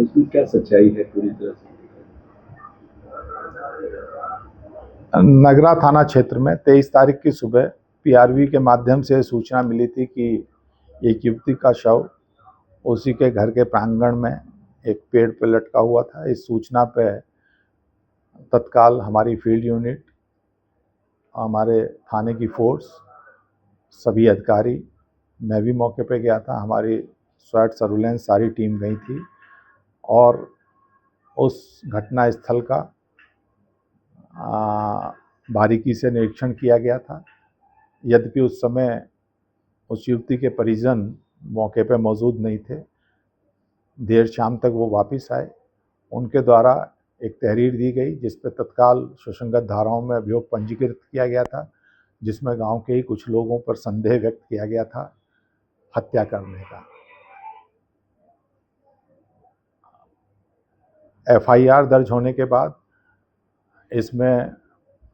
इसमें क्या सच्चाई है पूरी तरह से? नगरा थाना क्षेत्र में 23 तारीख की सुबह पीआरवी के माध्यम से सूचना मिली थी कि एक युवती का शव उसी के घर के प्रांगण में एक पेड़ पर लटका हुआ था। इस सूचना पे तत्काल हमारी फील्ड यूनिट, हमारे थाने की फोर्स, सभी अधिकारी, मैं भी मौके पे गया था, हमारी स्वैट सर्विलेंस सारी टीम गई थी और उस घटना स्थल का बारीकी से निरीक्षण किया गया था। यद्यपि उस समय उस युवती के परिजन मौके पर मौजूद नहीं थे, देर शाम तक वो वापस आए। उनके द्वारा एक तहरीर दी गई जिस पर तत्काल सुसंगत धाराओं में अभियोग पंजीकृत किया गया था, जिसमें गांव के ही कुछ लोगों पर संदेह व्यक्त किया गया था हत्या करने का। एफआईआर दर्ज होने के बाद इसमें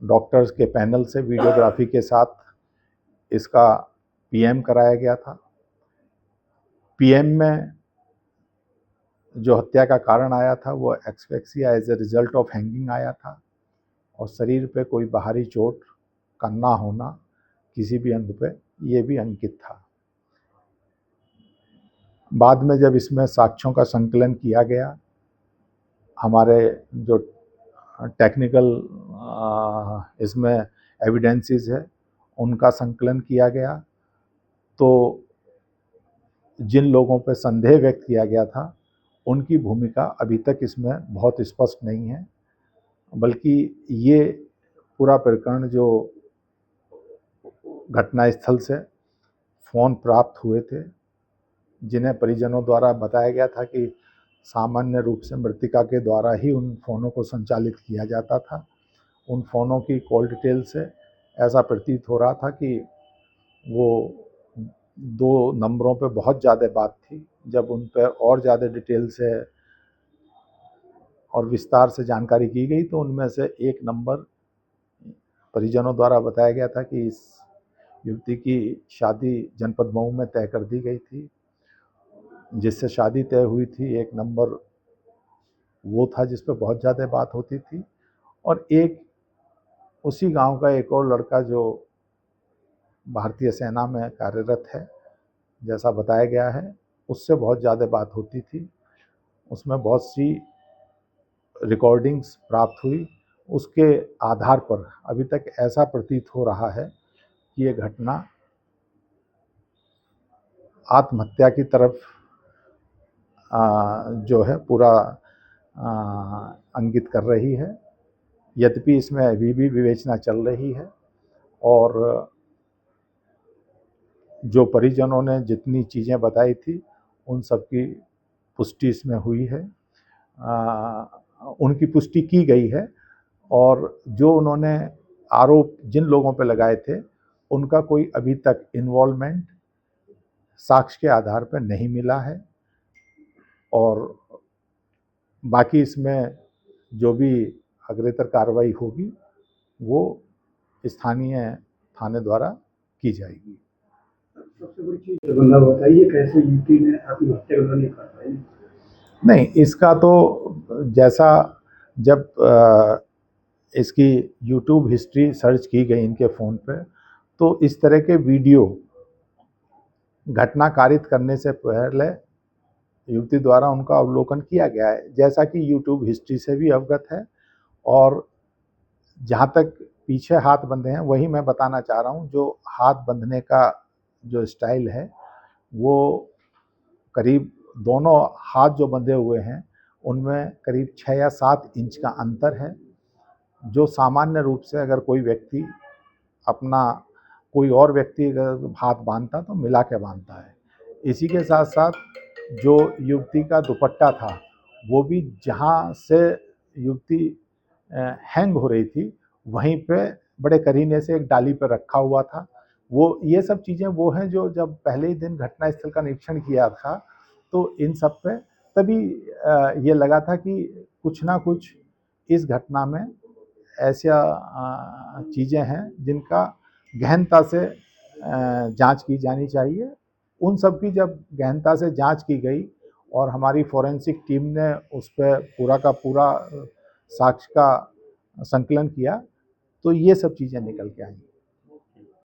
डॉक्टर्स के पैनल से वीडियोग्राफी के साथ इसका पीएम कराया गया था। पीएम में जो हत्या का कारण आया था वो asphyxia as a result of hanging आया था और शरीर पे कोई बाहरी चोट का ना होना किसी भी अंग पे, ये भी अंकित था। बाद में जब इसमें साक्ष्यों का संकलन किया गया, हमारे जो टेक्निकल इसमें एविडेंसेस है उनका संकलन किया गया, तो जिन लोगों पे संदेह व्यक्त किया गया था उनकी भूमिका अभी तक इसमें बहुत स्पष्ट नहीं है, बल्कि ये पूरा प्रकरण जो घटनास्थल से फ़ोन प्राप्त हुए थे, जिन्हें परिजनों द्वारा बताया गया था कि सामान्य रूप से मृतिका के द्वारा ही उन फ़ोनों को संचालित किया जाता था। उन फ़ोनों की कॉल डिटेल से ऐसा प्रतीत हो रहा था कि वो 2 नंबरों पे बहुत ज़्यादा बात थी। जब उन पर और ज़्यादा डिटेल से और विस्तार से जानकारी की गई तो उनमें से एक नंबर परिजनों द्वारा बताया गया था कि इस युवती की शादी जनपद मऊ में तय कर दी गई थी, जिससे शादी तय हुई थी। एक नंबर वो था जिस पर बहुत ज़्यादा बात होती थी और एक उसी गांव का एक और लड़का जो भारतीय सेना में कार्यरत है, जैसा बताया गया है, उससे बहुत ज़्यादा बात होती थी। उसमें बहुत सी रिकॉर्डिंग्स प्राप्त हुई। उसके आधार पर अभी तक ऐसा प्रतीत हो रहा है कि ये घटना आत्महत्या की तरफ जो है पूरा अंकित कर रही है। यद्यपि इसमें अभी भी विवेचना चल रही है और जो परिजनों ने जितनी चीज़ें बताई थी उन सब की पुष्टि इसमें हुई है, उनकी पुष्टि की गई है और जो उन्होंने आरोप जिन लोगों पर लगाए थे उनका कोई अभी तक इन्वॉल्वमेंट साक्ष्य के आधार पर नहीं मिला है और बाकी इसमें जो भी अग्रेतर कार्रवाई होगी वो स्थानीय थाने द्वारा की जाएगी। सबसे बड़ी चीज दरभंगा बताइए, कैसे यूपी ने आत्महत्या नहीं कर पाई? नहीं, इसका तो जैसा जब इसकी यूट्यूब हिस्ट्री सर्च की गई इनके फ़ोन पे, तो इस तरह के वीडियो घटना कारित करने से पहले युवती द्वारा उनका अवलोकन किया गया है, जैसा कि यूट्यूब हिस्ट्री से भी अवगत है। और जहाँ तक पीछे हाथ बंधे हैं वही मैं बताना चाह रहा हूँ। जो हाथ बंधने का जो स्टाइल है वो करीब दोनों हाथ जो बंधे हुए हैं उनमें करीब 6 या 7 इंच का अंतर है, जो सामान्य रूप से अगर कोई व्यक्ति अपना कोई और व्यक्ति अगर हाथ बांधता तो मिला के बांधता है। इसी के साथ साथ जो युवती का दुपट्टा था वो भी जहाँ से युवती हैंग हो रही थी वहीं पे बड़े करीने से एक डाली पर रखा हुआ था। वो ये सब चीज़ें वो हैं जो जब पहले ही दिन घटनास्थल का निरीक्षण किया था तो इन सब पे तभी ये लगा था कि कुछ ना कुछ इस घटना में ऐसा चीज़ें हैं जिनका गहनता से जांच की जानी चाहिए। उन सब की जब गहनता से जांच की गई और हमारी फॉरेंसिक टीम ने उस पर पूरा का पूरा साक्ष्य का संकलन किया, तो ये सब चीज़ें निकल के आई।